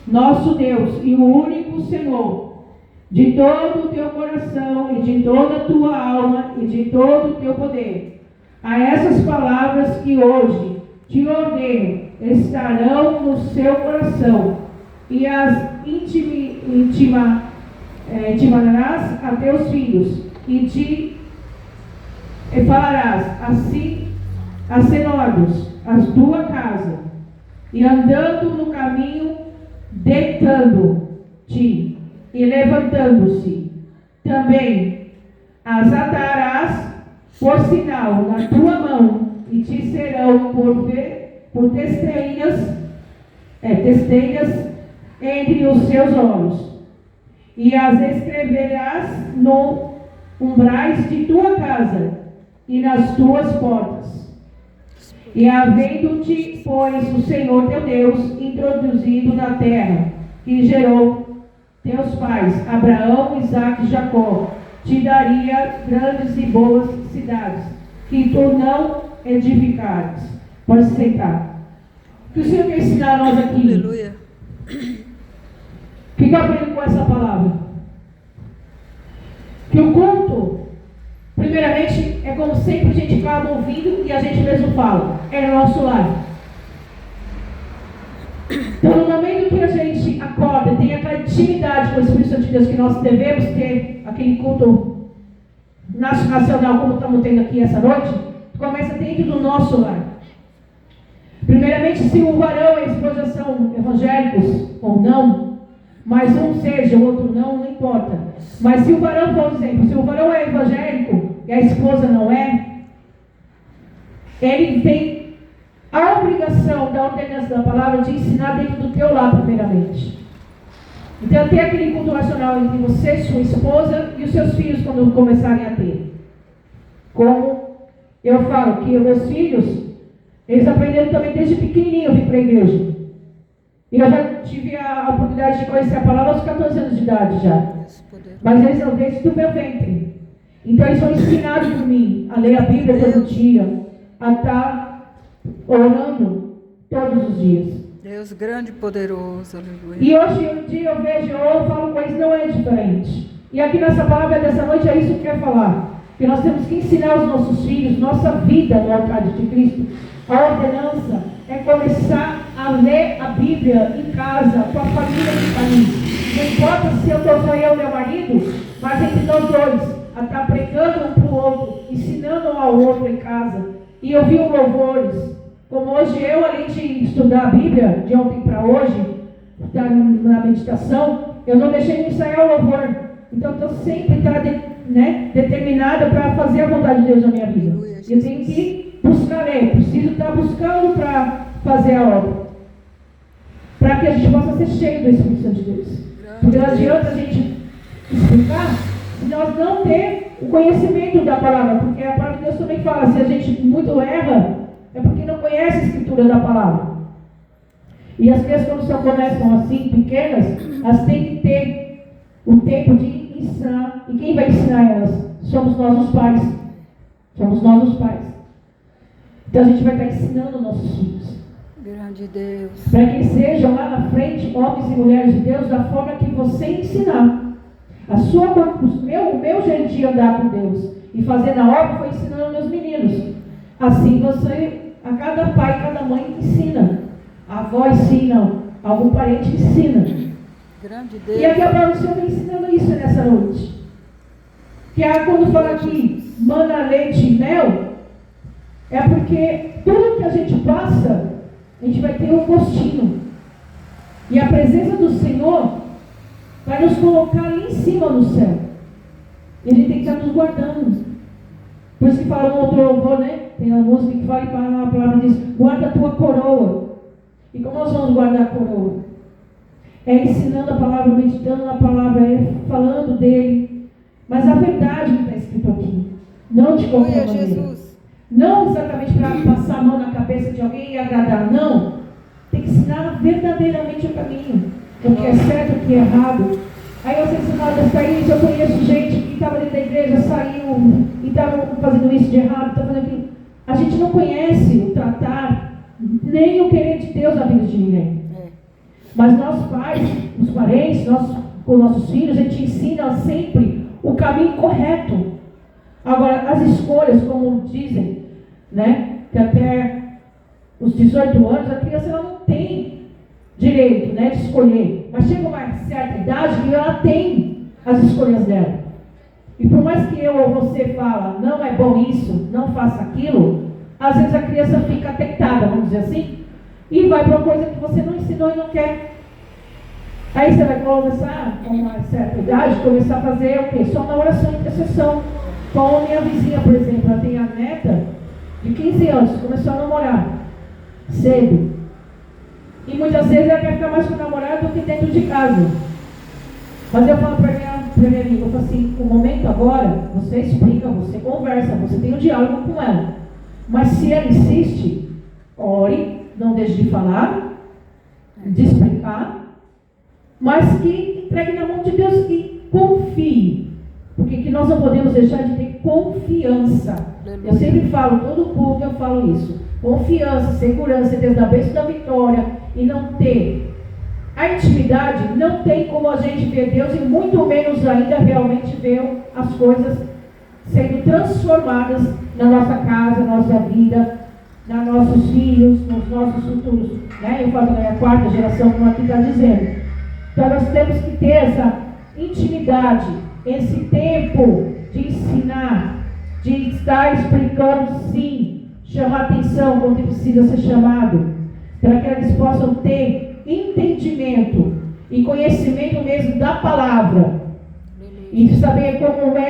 nosso Deus e o único Senhor, de todo o teu coração e de toda a tua alma e de todo o teu poder. A essas palavras que hoje te ordeno estarão no seu coração e as intimarás a teus filhos e falarás assim a senhores, a tua casa, e andando no caminho, deitando-te e levantando-se, também as atarás por sinal na tua mão, e te serão por testemunhas entre os seus olhos, e as escreverás no umbrais de tua casa e nas tuas portas. E havendo-te, pois, o Senhor teu Deus introduzido na terra que gerou teus pais, Abraão, Isaque e Jacó, te daria grandes e boas cidades, que tu não edificares. Pode sentar. O que o Senhor quer ensinar a nós aqui? Aleluia. O que eu aprendo com essa palavra? Que o culto, primeiramente, é como sempre a gente acaba ouvindo e a gente mesmo fala. É o nosso lar. Então, no momento que a gente acorda, tem aquela intimidade com o Espírito Santo de Deus que nós devemos ter, aquele culto nacional como estamos tendo aqui essa noite, começa dentro do nosso lar. Primeiramente, se o varão e a esposa são evangélicos ou não, mas um seja, o outro não importa. Mas se o varão, por exemplo, se o varão é evangélico e a esposa não é, ele tem a obrigação da ordenança da palavra de ensinar dentro do teu lar, primeiramente. Então, tem aquele culto nacional entre você, sua esposa e os seus filhos quando começarem a ter. Como eu falo que os meus filhos, eles aprenderam também desde pequenininho a vir para a igreja. E eu já tive a oportunidade de conhecer a palavra aos 14 anos de idade já. Mas eles são desde o meu ventre. Então eles são ensinados por mim a ler a Bíblia todo dia, a estar orando todos os dias. Deus grande e poderoso, aleluia. E hoje em dia eu vejo, eu falo com eles, não é diferente. E aqui nessa palavra dessa noite é isso que eu quero falar. Que nós temos que ensinar os nossos filhos, nossa vida no altar de Cristo. A ordenança é começar a ler a Bíblia em casa, com a família que está ali. Não importa se eu estou só eu e meu marido, mas entre nós dois, a estar pregando um para o outro, ensinando um ao outro em casa. E ouvir louvores. Como hoje eu, além de estudar a Bíblia, de ontem para hoje, na meditação, eu não deixei de ensaiar o louvor. Então estou sempre determinada para fazer a vontade de Deus na minha vida. Eu tenho que buscar Ele, preciso estar buscando para fazer a obra. Para que a gente possa ser cheio do Espírito Santo de Deus. Porque não adianta a gente explicar se nós não ter o conhecimento da palavra. Porque a palavra de Deus também fala, se a gente muito erra, é porque não conhece a escritura da palavra. E as crianças, quando só começam assim, pequenas, elas têm que ter o tempo de ensinar. E quem vai ensinar elas? Somos nós os pais. Somos nós os pais. Então a gente vai estar ensinando nossos filhos. Grande Deus. Para que sejam lá na frente, homens e mulheres de Deus, da forma que você ensinar. O meu jeito de andar com Deus e fazer na obra foi ensinando meus meninos. Assim você, a cada pai e cada mãe ensina. A avó ensina, algum parente ensina. Grande Deus. E aqui a palavra do Senhor está ensinando isso nessa noite. Que é quando fala aqui, mana, leite e mel, é porque tudo que a gente passa, a gente vai ter um gostinho. E a presença do Senhor vai nos colocar ali em cima no céu. E a gente tem que estar nos guardando. Por isso que fala um outro louvor, né? Tem uma música que fala, a palavra diz, guarda a tua coroa. E como nós vamos guardar a coroa? É ensinando a palavra, meditando na palavra, falando dele. Mas a verdade que está escrito aqui. Não de qualquer maneira. Jesus. Não exatamente para passar a mão na cabeça de alguém e agradar, não. Tem que ensinar verdadeiramente o caminho. O que é certo, o que é errado. Aí você ensinar dessa isso, eu conheço gente que estava dentro da igreja, saiu e estava fazendo isso de errado, estava fazendo aquilo. A gente não conhece o tratar, nem o querer de Deus na vida de ninguém. Mas nós pais, os parentes, nós, com nossos filhos, a gente ensina sempre o caminho correto. Agora, as escolhas, como dizem, né, que até os 18 anos, a criança ela não tem direito, né, de escolher. Mas chega uma certa idade que ela tem as escolhas dela. E por mais que eu ou você fala, não é bom isso, não faça aquilo, às vezes a criança fica tentada, vamos dizer assim, e vai para uma coisa que você não ensinou e não quer. Aí você vai começar, com uma certa idade, começar a fazer o quê? Só uma oração de intercessão. Com a minha vizinha, por exemplo, ela tem a neta de 15 anos, começou a namorar cedo. E muitas vezes ela quer ficar mais com o namorado do que dentro de casa. Mas eu falo para minha amiga, eu falo assim, o momento agora, você explica, você conversa, você tem um diálogo com ela. Mas se ela insiste, ore, não deixe de falar, de explicar, mas que entregue na mão de Deus e confie. Porque que nós não podemos deixar de ter confiança. Eu sempre falo, todo culto eu falo isso. Confiança, segurança, certeza da bênção da vitória. E não ter a intimidade, não tem como a gente ver Deus. E muito menos ainda realmente ver as coisas sendo transformadas na nossa casa, na nossa vida, nos nossos filhos, nos nossos futuros. Né? Eu falo que é a quarta geração, como aqui está dizendo. Então nós temos que ter essa intimidade, esse tempo de ensinar, de estar explicando, sim, chamar atenção quando precisa ser chamado, para que eles possam ter entendimento e conhecimento mesmo da palavra e saber como é